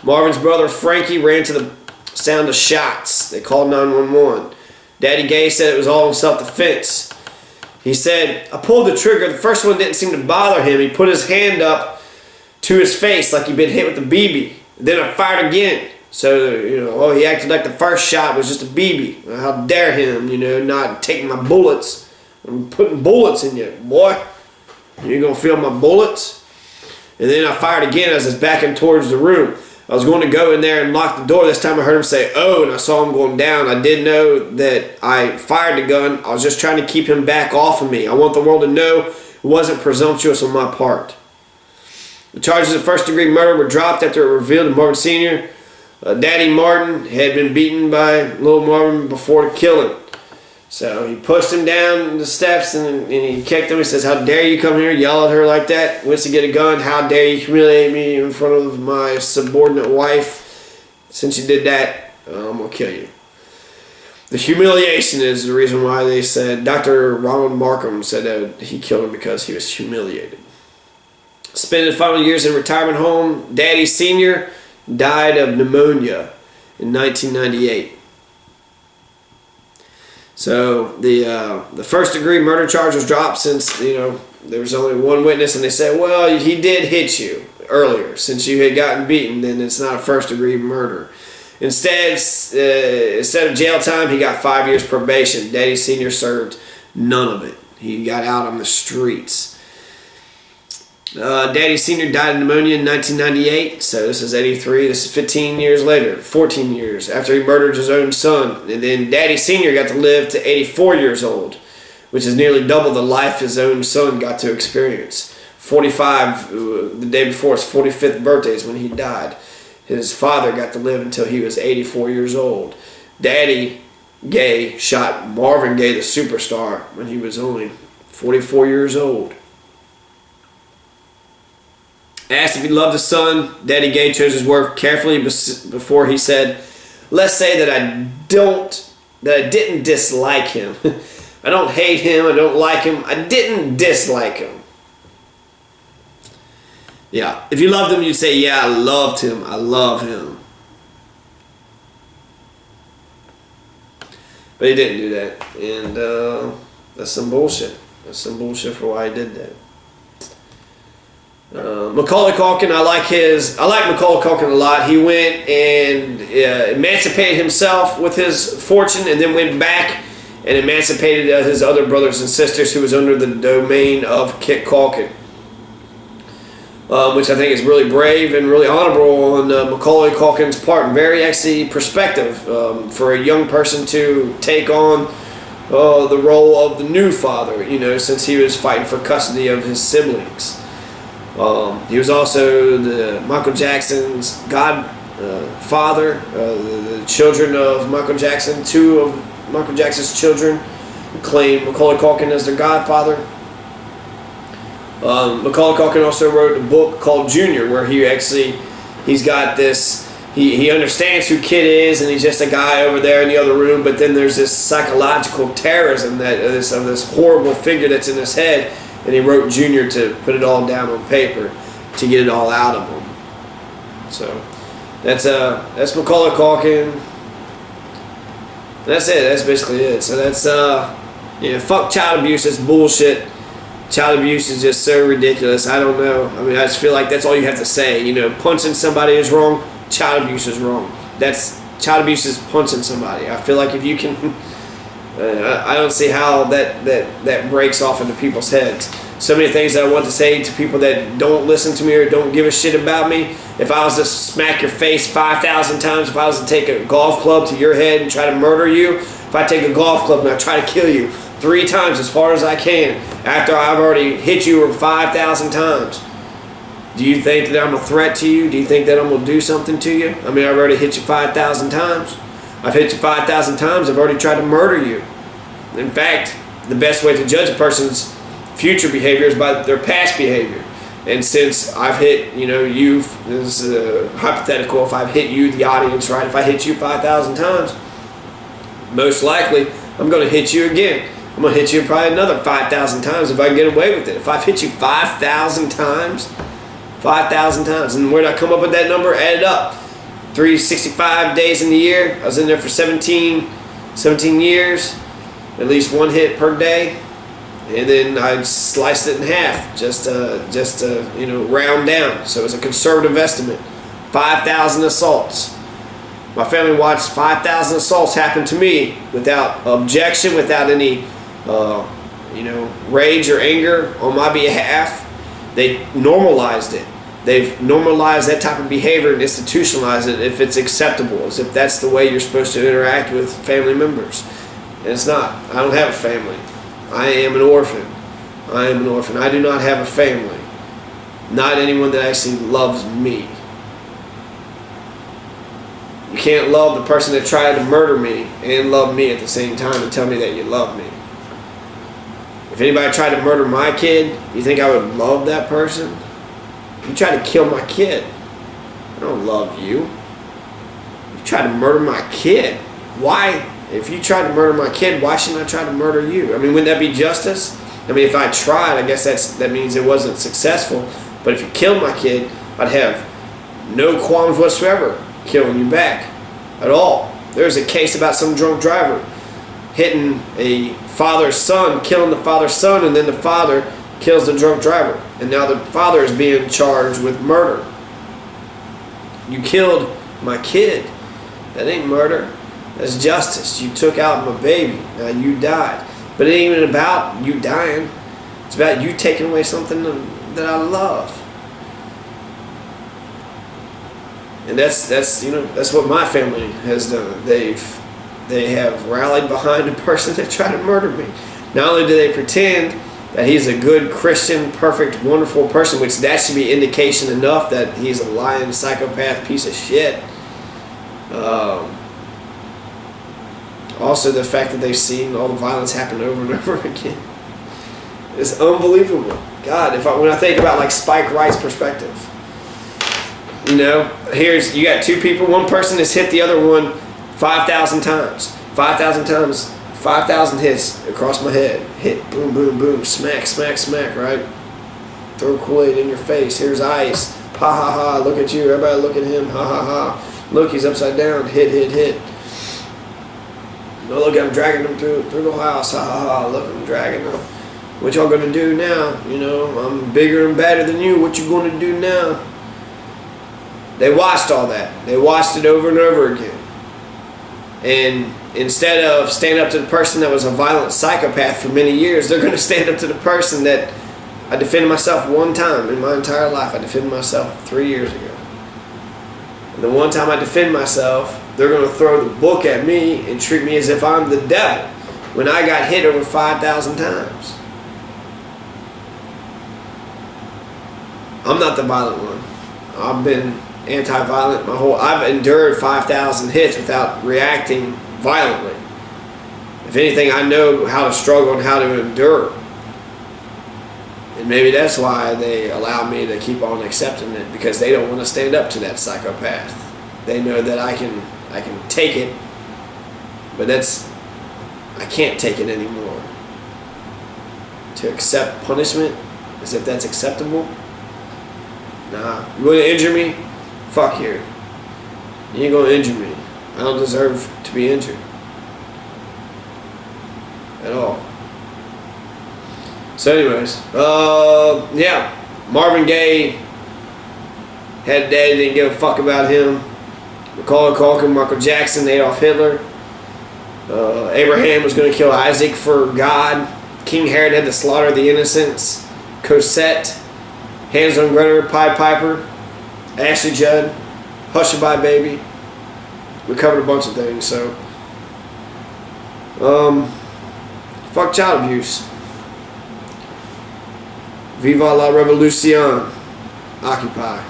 Marvin's brother Frankie ran to the sound of shots. They called 911. Daddy Gay said it was all in self-defense. He said, I pulled the trigger. The first one didn't seem to bother him. He put his hand up to his face like he'd been hit with a BB. Then I fired again. So, he acted like the first shot was just a BB. How dare him, not taking my bullets. I'm putting bullets in you, boy. You ain't gonna feel my bullets? And then I fired again as I was backing towards the room. I was going to go in there and lock the door. This time I heard him say, oh, and I saw him going down. I did know that I fired the gun. I was just trying to keep him back off of me. I want the world to know it wasn't presumptuous on my part. The charges of first-degree murder were dropped after it revealed that Marvin Sr., Daddy Martin, had been beaten by little Marvin before the killing. So he pushed him down the steps and he kicked him. He says, how dare you come here, yell at her like that? Wants to get a gun. How dare you humiliate me in front of my subordinate wife? Since you did that, I'm going to kill you. The humiliation is the reason why they said, Dr. Ronald Markham said that he killed him because he was humiliated. Spent his final years in a retirement home. Daddy Sr. died of pneumonia in 1998. So the first degree murder charge was dropped since there was only one witness, and they said, well, he did hit you earlier. Since you had gotten beaten, then it's not a first degree murder. Instead of jail time, he got 5 years probation. Daddy Sr. served none of it. He got out on the streets. Daddy Sr. died of pneumonia in 1998, so this is 83. This is 15 years later, 14 years after he murdered his own son. And then Daddy Sr. got to live to 84 years old, which is nearly double the life his own son got to experience. 45, the day before his 45th birthday is when he died. His father got to live until he was 84 years old. Daddy Gay shot Marvin Gaye, the superstar, when he was only 44 years old. Asked if he loved his son, Daddy Gay chose his word carefully before he said, let's say that I didn't dislike him. I don't hate him, I don't like him, I didn't dislike him. Yeah, if you loved him, you'd say, yeah, I loved him, I love him. But he didn't do that, and that's some bullshit. That's some bullshit for why he did that. Macaulay Culkin, I like Macaulay Culkin a lot. He went and emancipated himself with his fortune, and then went back and emancipated his other brothers and sisters who was under the domain of Kit Culkin, which I think is really brave and really honorable on Macaulay Culkin's part, and very actually perspective for a young person to take on the role of the new father, since he was fighting for custody of his siblings. He was also Michael Jackson's godfather. The children of Michael Jackson, two of Michael Jackson's children, claim Macaulay Culkin as their godfather. Macaulay Culkin also wrote a book called Junior, where he's got this. He understands who Kid is, and he's just a guy over there in the other room. But then there's this psychological terrorism of this horrible figure that's in his head. And he wrote Junior to put it all down on paper to get it all out of him. So that's Macaulay Culkin. That's it. That's basically it. So that's fuck child abuse. It's bullshit. Child abuse is just so ridiculous. I don't know. I mean, I just feel like that's all you have to say. Punching somebody is wrong. Child abuse is wrong. Child abuse is punching somebody. I feel like if you can. I don't see how that breaks off into people's heads. So many things that I want to say to people that don't listen to me or don't give a shit about me. If I was to smack your face 5,000 times, if I was to take a golf club to your head and try to murder you, if I take a golf club and I try to kill you 3 times as hard as I can after I've already hit you 5,000 times, do you think that I'm a threat to you? Do you think that I'm going to do something to you? I mean, I've already hit you 5,000 times. I've hit you 5,000 times. I've already tried to murder you. In fact, the best way to judge a person's future behavior is by their past behavior. And since I've hit, you, this is hypothetical, if I've hit you, the audience, right? If I hit you 5,000 times, most likely I'm going to hit you again. I'm going to hit you probably another 5,000 times if I can get away with it. If I've hit you 5,000 times, and where did I come up with that number? Add it up. 365 days in the year. I was in there for 17 years, at least one hit per day, and then I sliced it in half just to round down. So it was a conservative estimate. 5,000 assaults. My family watched 5,000 assaults happen to me without objection, without any rage or anger on my behalf. They normalized it. They've normalized that type of behavior and institutionalized it if it's acceptable, as if that's the way you're supposed to interact with family members. And it's not. I don't have a family. I am an orphan. I am an orphan. I do not have a family. Not anyone that actually loves me. You can't love the person that tried to murder me and love me at the same time and tell me that you love me. If anybody tried to murder my kid, you think I would love that person? You tried to kill my kid. I don't love you. You tried to murder my kid. Why? If you tried to murder my kid, why shouldn't I try to murder you? I mean, wouldn't that be justice? I mean, if I tried, I guess that means it wasn't successful. But if you killed my kid, I'd have no qualms whatsoever killing you back at all. There's a case about some drunk driver hitting a father's son, killing the father's son, and then the father kills the drunk driver. And now the father is being charged with murder. You killed my kid. That ain't murder. That's justice. You took out my baby. Now you died. But it ain't even about you dying. It's about you taking away something that I love. And that's what my family has done. They have rallied behind a person that tried to murder me. Not only do they pretend that he's a good Christian, perfect, wonderful person, which that should be indication enough that he's a lying, psychopath piece of shit. Also, the fact that they've seen all the violence happen over and over again is unbelievable. God, when I think about like Spike Wright's perspective, you got two people. One person has hit the other one 5,000 times. 5,000 times. 5,000 hits across my head. Hit, boom, boom, boom, smack, smack, smack, right? Throw Kool-Aid in your face. Here's ice. Ha, ha, ha. Look at you. Everybody look at him. Ha, ha, ha. Look, he's upside down. Hit, hit, hit. No, look, I'm dragging him through the house. Ha, ha, ha. Look, I'm dragging him. What y'all gonna do now? I'm bigger and better than you. What you gonna do now? They watched all that. They watched it over and over again. And instead of standing up to the person that was a violent psychopath for many years, they're going to stand up to the person that I defended myself one time in my entire life. I defended myself 3 years ago. And the one time I defend myself, they're going to throw the book at me and treat me as if I'm the devil when I got hit over 5,000 times. I'm not the violent one. I've been anti-violent I've endured 5,000 hits without reacting violently. If anything, I know how to struggle and how to endure. And maybe that's why they allow me to keep on accepting it, because they don't want to stand up to that psychopath. They know that I can take it, but I can't take it anymore. To accept punishment as if that's acceptable? Nah. You want to injure me? Fuck you. You ain't gonna injure me. I don't deserve to be injured. At all. So anyways, yeah. Marvin Gaye had a daddy, didn't give a fuck about him. Macaulay Culkin, Michael Jackson, Adolf Hitler. Abraham was going to kill Isaac for God. King Herod had to slaughter the innocents. Cosette, Hands on Gunner, Pied Piper, Ashley Judd, Hushabye Baby. We covered a bunch of things, so fuck child abuse. Viva la revolution. Occupy.